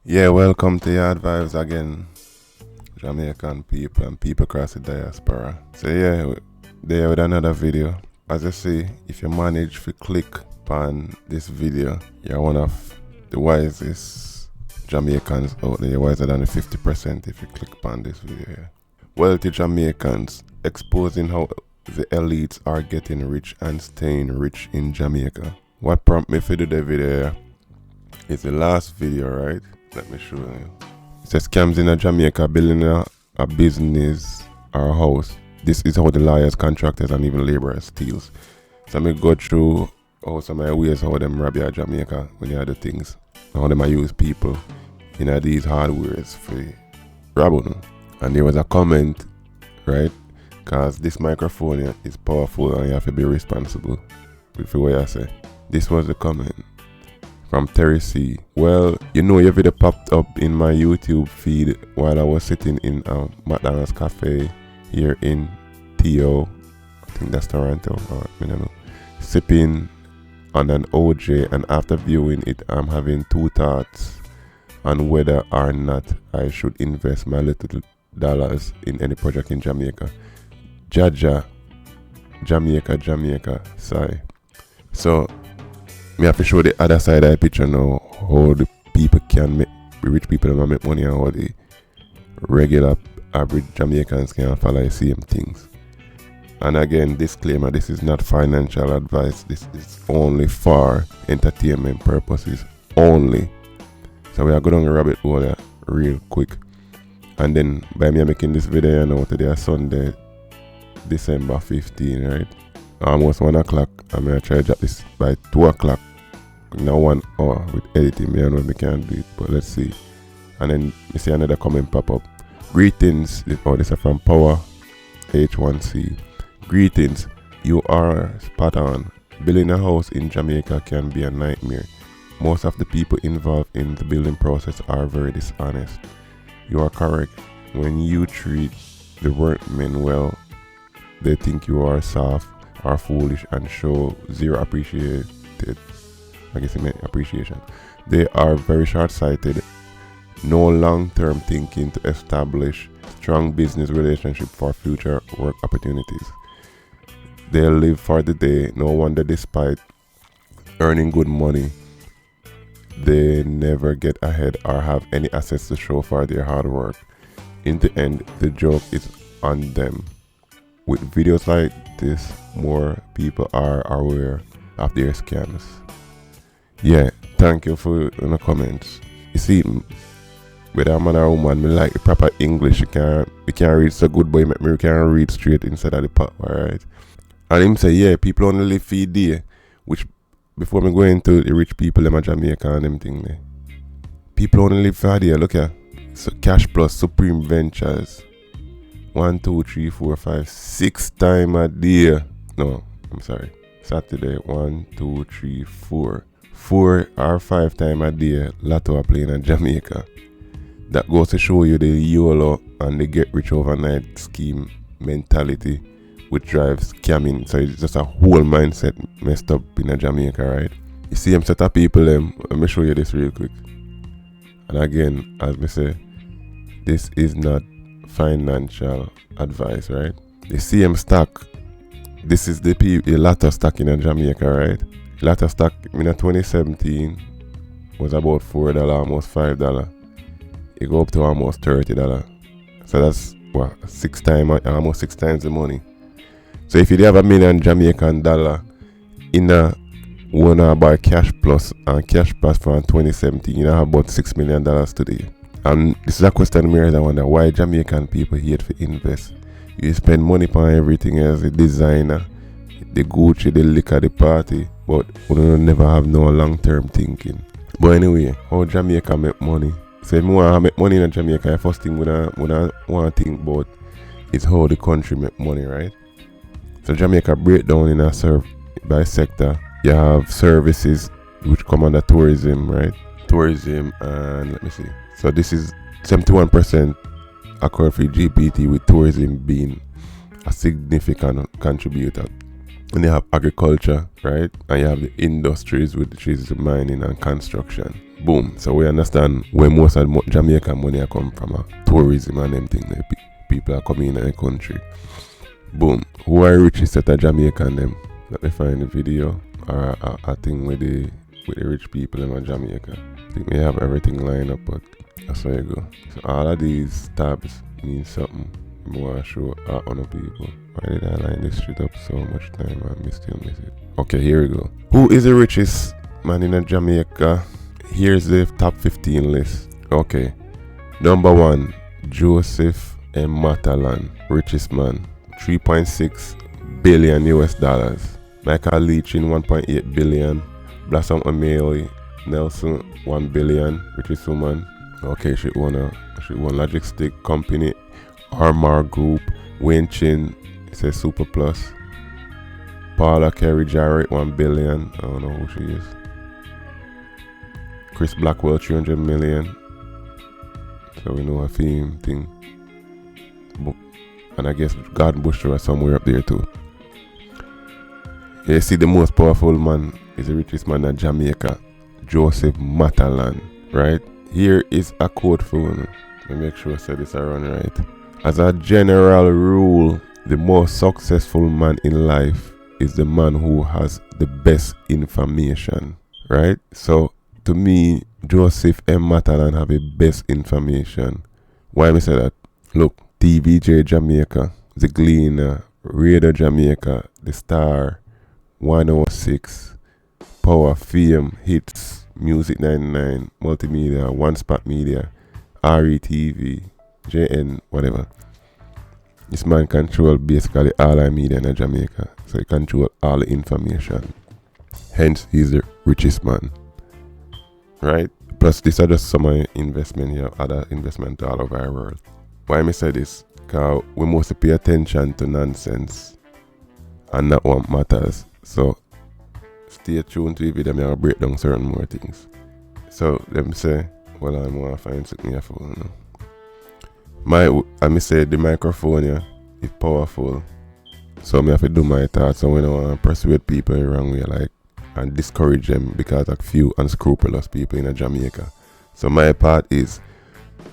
Yeah, welcome to YAAD VIBEZ again, Jamaican people and people across the diaspora. So yeah, there with another video. As you see, if you manage to click on this video, you're one of the wisest Jamaicans out there. You're wiser than the 50% if you click on this video here. Wealthy Jamaicans exposing how the elites are getting rich and staying rich in Jamaica. What prompted me to do the video here is the last video, right? Let me show you. It says scams in Jamaica, building a business or a house. This is how the lawyers, contractors, and even laborers steals. So I go through how some of the ways how them rob you Jamaica when you do things. How them use people in these hardwares for robbing. And there was a comment, right? Because this microphone is powerful and you have to be responsible with what you say. This was the comment from Terry C. Well, you know your video popped up in my YouTube feed while I was sitting in a McDonald's cafe here in TO, I think that's Toronto, or I don't know, sipping on an OJ, and after viewing it I'm having two thoughts on whether or not I should invest my little dollars in any project in Jamaica. Jaja, Jamaica, sigh. So me have to show the other side of the picture now, how the people can make, the rich people can make money, and how the regular average Jamaicans can follow the same things. And again, disclaimer, this is not financial advice, this is only for entertainment purposes only. So we are going to rabbit hole there real quick. And then by me making this video now, today is Sunday, December 15, right? Almost 1 o'clock. I'm going to try to drop this by 2 o'clock. Now 1 hour with editing. Me, I know we can't do it, but let's see. And then you see another comment pop up. Greetings. Oh, this is from Power H1C. Greetings. You are spot on. Building a house in Jamaica can be a nightmare. Most of the people involved in the building process are very dishonest. You are correct. When you treat the workmen well, they think you are soft, are foolish, and show zero appreciation. I guess it meant appreciation. They are very short-sighted, no long-term thinking to establish strong business relationship for future work opportunities. They live for the day. No wonder, despite earning good money, they never get ahead or have any assets to show for their hard work. In the end, the joke is on them. With videos like this, more people are aware of their scams. Yeah, thank you for the comments. You see, whether I'm man or woman, me like the proper English. You can't read so good, but you can read straight inside of the pot, alright? And him say, yeah, people only live for a day, which before me go into the rich people, them a Jamaica and them thing there. People only live for a day, look here. So Cash Plus, Supreme Ventures. 1, 2, 3, 4, 5, 6 times a day. No, I'm sorry. Saturday, 1, 2, 3, 4. 4 or 5 times a day, Lotto are playing in Jamaica. That goes to show you the YOLO and the get rich overnight scheme mentality, which drives scamming. So it's just a whole mindset messed up in Jamaica, right? You see them set of people, let me show you this real quick. And again, as me say, this is not financial advice, right? The CM stock, this is the Lotto stock in Jamaica, right? Lotto stock in 2017 was about $4, almost $5. It go up to almost $30. So that's what, almost 6 times the money. So if you have $1 million Jamaican dollar in a wanna buy Cash Plus and Cash Plus from 2017, you have about $6 million today. And this is a question me I wonder, why Jamaican people hate to invest? You spend money on everything else, the designer, the Gucci, the liquor, the party, but we never have no long-term thinking. But anyway, how Jamaica make money? So if you want to make money in Jamaica, the first thing we want to think about is how the country make money, right? So Jamaica break down in by sector. You have services which come under tourism, right? Tourism, and let me see. So this is 71% according to GPT, with tourism being a significant contributor. And you have agriculture, right? And you have the industries, which is the mining and construction. Boom. So we understand where most of Jamaican money come from, tourism and them things. People are coming in the country. Boom. Who are richest set of Jamaican them? Let me find the video or a thing with the rich people in Jamaica. I think we have everything lined up, but that's how you go. So all of these tabs mean something. I want to show on the people. Why did I line this shit up so much time and still miss it? Okay, here we go. Who is the richest man in Jamaica? Here's the top 15 list. Okay. Number 1, Joseph M. Matalan, richest man. 3.6 billion US dollars. Michael Leach in 1.8 billion. Blossom O'Malley Nelson 1 billion, richest woman. Okay, she won logistic company, Armor Group. Wayne Chin, it says Super Plus. Paula Carey Jarrett 1 billion. I don't know who she is. Chris Blackwell 300 million. So we know a theme thing. And I guess God Bush was somewhere up there too. You see, the most powerful man is the richest man in Jamaica, Joseph Matalan, right? Here is a quote for you. Let me make sure I say this around right. As a general rule, the most successful man in life is the man who has the best information, right? So to me, Joseph M. Matalan have the best information. Why me say that? Look, TVJ Jamaica, The Gleaner, Radio Jamaica, The Star, 106, Power, Fame, Hits, Music 99, Multimedia, One Spot Media, RETV, JN, whatever. This man control basically all our media in Jamaica. So he control all the information. Hence, he's the richest man. Right? Plus, these are just some of the investment here, other investment all over our world. Why me say this? Because we must pay attention to nonsense and not what matters. So, stay tuned to the video. I'm going to break down certain more things. So, let me say, well, I'm going to find something here for you. I say the microphone here is powerful. So, I have to do my thoughts. So, I don't want to persuade people the wrong way, like, and discourage them because of few unscrupulous people in Jamaica. So, my part is,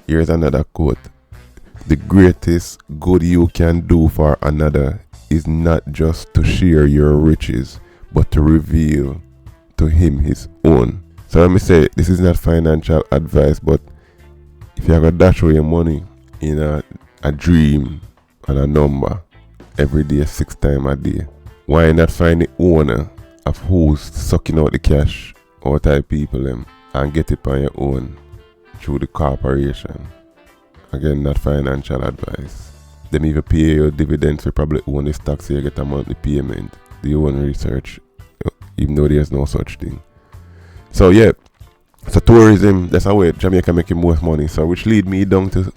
here's another quote. The greatest good you can do for another is not just to share your riches, but to reveal to him his own. So let me say, this is not financial advice, but if you have a dash away your money in a dream and a number every day, 6 times a day, why not find the owner of who's sucking out the cash out of people and get it on your own through the corporation? Again, not financial advice. Them even pay your dividends, you probably own the stocks, so you get a monthly payment. Do your own research, even though there's no such thing. So yeah, so tourism, that's how Jamaica making most money. So which lead me down to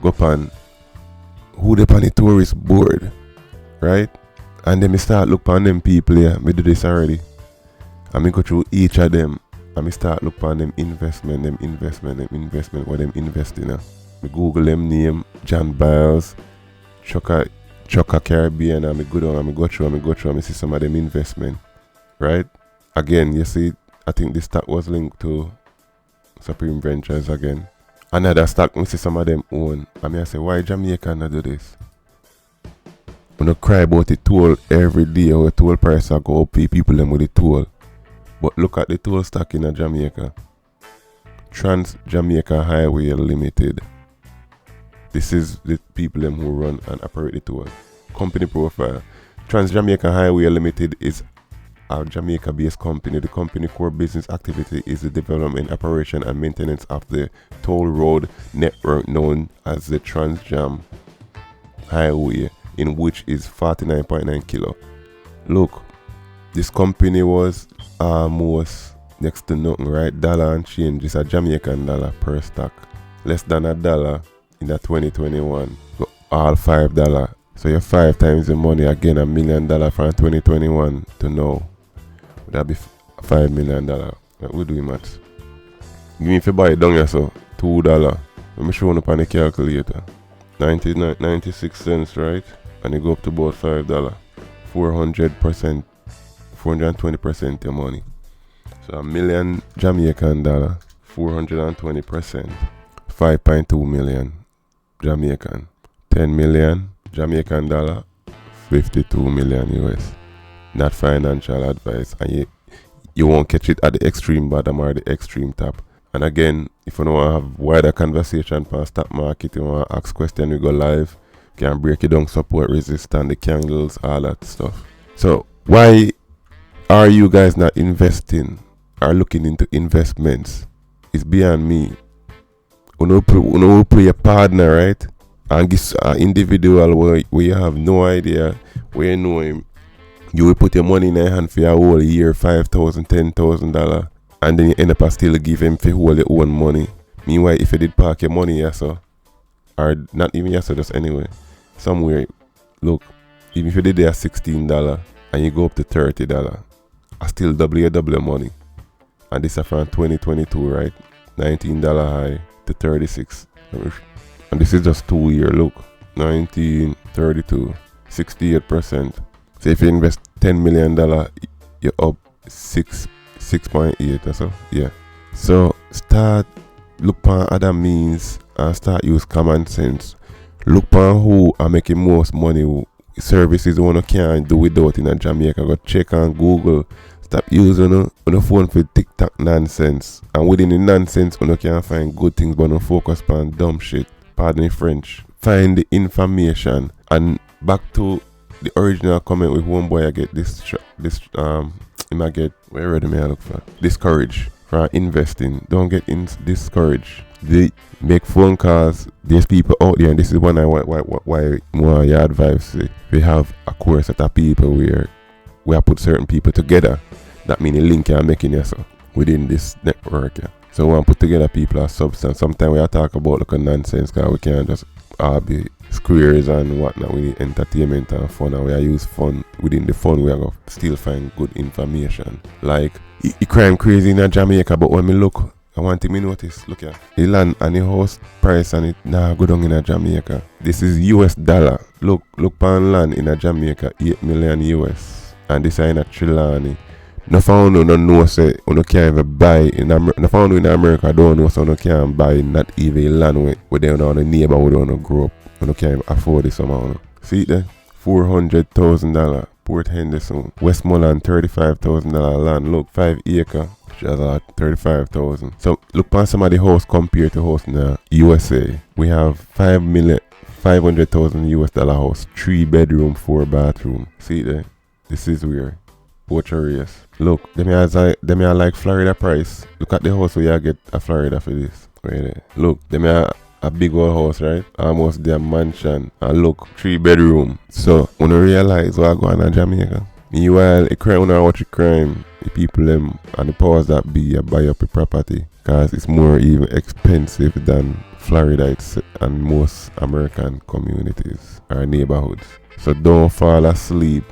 go on who they on the tourist board, right? And then me start look on them people here. Me do this already. And me go through each of them and me start look on them investment, what them invest in. Me Google them name, John Biles, Chaka Caribbean, and me go down and me go through and me see some of them investment. Right? Again, you see, I think this stock was linked to Supreme Ventures again. Another stock, me see some of them own. And me I say, why Jamaica not do this? We don't cry about the toll every day, or the toll price I go up, pay people them with the toll. But look at the toll stock in Jamaica. Trans Jamaica Highway Limited. This is the people them who run and operate the toll. Company profile. Trans Jamaica Highway Limited is a Jamaica-based company. The company core business activity is the development, operation, and maintenance of the toll road network known as the Trans Jam Highway, in which is 49.9 kilo. Look, this company was almost next to nothing, right? Dollar and change. It's a Jamaican dollar per stock. Less than $1 in a 2021. So all $5. So you're 5 times the money. Again, $1 million from 2021 to now. That'd be $5 million. We'll do maths. Give me if you buy it down here, so $2. Let me show you on the calculator. 96 cents, right? And you go up to about $5. 400%, 420% your money. So $1 million Jamaican dollar, 420%, 5.2 million Jamaican. 10 million Jamaican dollar, 52 million US. Not financial advice, and you won't catch it at the extreme bottom or the extreme top. And again, if you don't want to have wider conversation for stock market, you want to ask questions, we go live. Can break it down, support, resistance, the candles, all that stuff. So why are you guys not investing or looking into investments? It's beyond me. You play a partner, right? And this individual where you have no idea, where you know him, you will put your money in their hand for your whole year, $5,000, $10,000, and then you end up still give him for all your own money. Meanwhile, if you did park your money, yes, sir, or not even yes, sir, just anyway, somewhere, look, even if you did there $16 and you go up to $30, I still double your money. And this is from 2022, right? $19 high to 36. And this is just 2 year, look, 19, 32, 68%. So if you invest $10 million, you're up 6.8 or so. Yeah. So start look on other means and start use common sense. Look on who are making most money, services one can't do without in Jamaica. Go check on Google. Stop using on the phone for TikTok nonsense. And within the nonsense, you can find good things, but don't focus on dumb shit. Pardon the French. Find the information. And back to the original comment with homeboy, I get him I get, where do I look for? Discouraged from investing. Don't get discouraged. They make phone calls. There's people out there, and this is why more YAAD VIBEZ. We have a core set of people where we have put certain people together. That means a link you are making yourself within this network. Yeah. So we want to put together people of substance. Sometimes we are talk about like a nonsense, because we can't just be squares and whatnot. We need entertainment and fun, and we are use fun. Within the fun, we are going to still find good information. Like, the crime crazy in Jamaica, but when me look, I want to notice, look here, the land and the house price and it now go down in Jamaica. This is US dollar. Look pan land in Jamaica, 8 million US. And this is in a Trelawney. No found no know say you can't even buy in America. No found in America don't know so you can't buy not even land where they don't the neighbor who don't grow up. You can't even afford it somehow. See it there? $400,000 Port Henderson. Westmoreland $35,000 land. Look, 5 acre. Just 35,000. So look on some of the house compared to house in the USA. We have $500,000 US house, 3 bedroom, 4 bathroom. See it there? This is weird. Portuarius. Look, them are like Florida price. Look at the house where you get a Florida for this. Right there. Look, them are a big old house, right? Almost their mansion. And look, 3 bedroom. So when you realize what going on in Jamaica, meanwhile, a crime when I watch a crime, the people them and the powers that be buy up a property, because it's more even expensive than Florida and most American communities or neighborhoods. So don't fall asleep.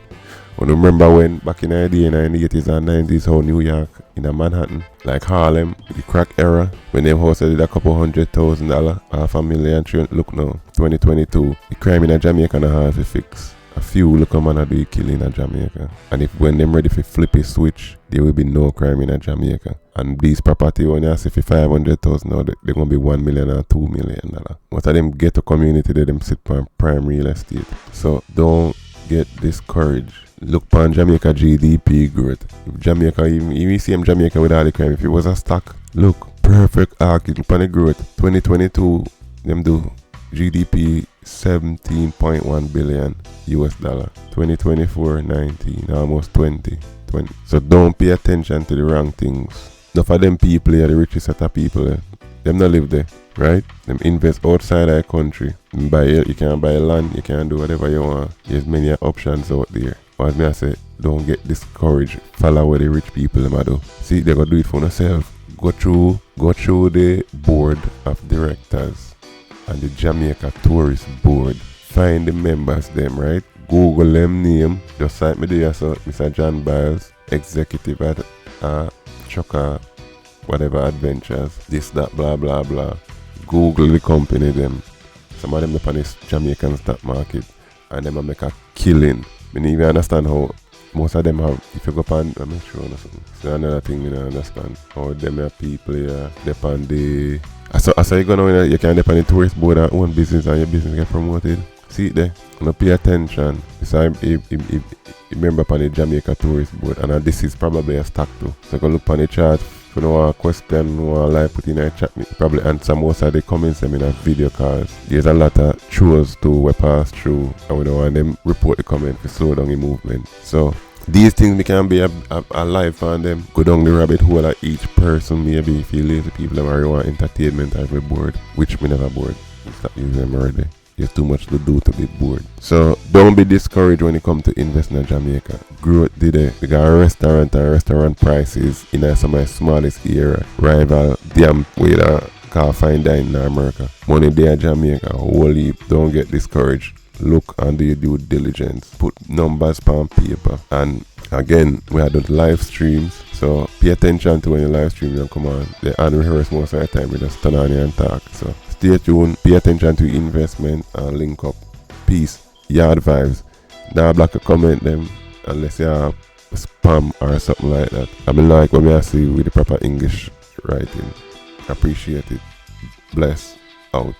When remember when back in the day in the 80s and 90s how New York in a Manhattan, like Harlem, the crack era, when them houses did a couple $100,000, $500,000. Look now, 2022, the crime in Jamaica not hard to fix. A few look a man do killing in Jamaica. And if when them ready to flip a switch, there will be no crime in Jamaica. And these property when you see for 500,000 now, they're gonna be $1 million or $2 million. Most of them ghetto community they them sit on prime real estate. So don't get discouraged. Look on Jamaica GDP growth. If Jamaica, even see Jamaica with all the crime, if it was a stock, look, perfect arc, look on the growth. 2022, them do GDP 17.1 billion US dollar. 2024, 19, almost 20. So don't pay attention to the wrong things. Enough of them people are the richest set of people. Them not live there, right? Them invest outside the country. You can buy land, you can do whatever you want. There's many options out there. But as I say, don't get discouraged. Follow what the rich people them do. See, they gonna do it for themselves. Go through the board of directors and the Jamaica Tourist Board. Find the members them, right? Google them name. Just like me there, so Mr. John Biles, executive at Chuka, whatever adventures, this, that, blah, blah, blah. Google the company them. Some of them up on this Jamaican stock market and them make a killing. I don't even understand how most of them have, if you go on, I'm not sure or something. So another thing I don't understand. How them are people here, depend the, so you go now, you can depend on the tourist board and own business and your business get promoted. See it there, don't pay attention. So I remember upon the Jamaica tourist board, and this is probably a stock too. So go look on the chart. If you know a question or like put in a chat, me probably answer most of the comments in a video calls. There's a lot of shows to we pass through, and we don't want them report the comment to slow down the movement. So these things can be a life on them. Go down the rabbit hole of each person. Maybe if you lazy people them already want entertainment, I be bored, which me never bored. Stop using them already. There's too much to do to be bored. So don't be discouraged when it comes to investing in Jamaica. Growth did it. We got a restaurant prices in some of the smallest area. Rival damn with a car fine dining in America. Money there in Jamaica. Holy, don't get discouraged. Look and do your due diligence. Put numbers on paper. And again, we had those live streams. So pay attention to when your live stream come on. They unrehearsed most of the time. We just turn on here and talk. So stay tuned, pay attention to investment and link up. Peace. YAAD vibes. Now block a comment them unless you have spam or something like that. I mean like when I see with the proper English writing. Appreciate it. Bless. Out.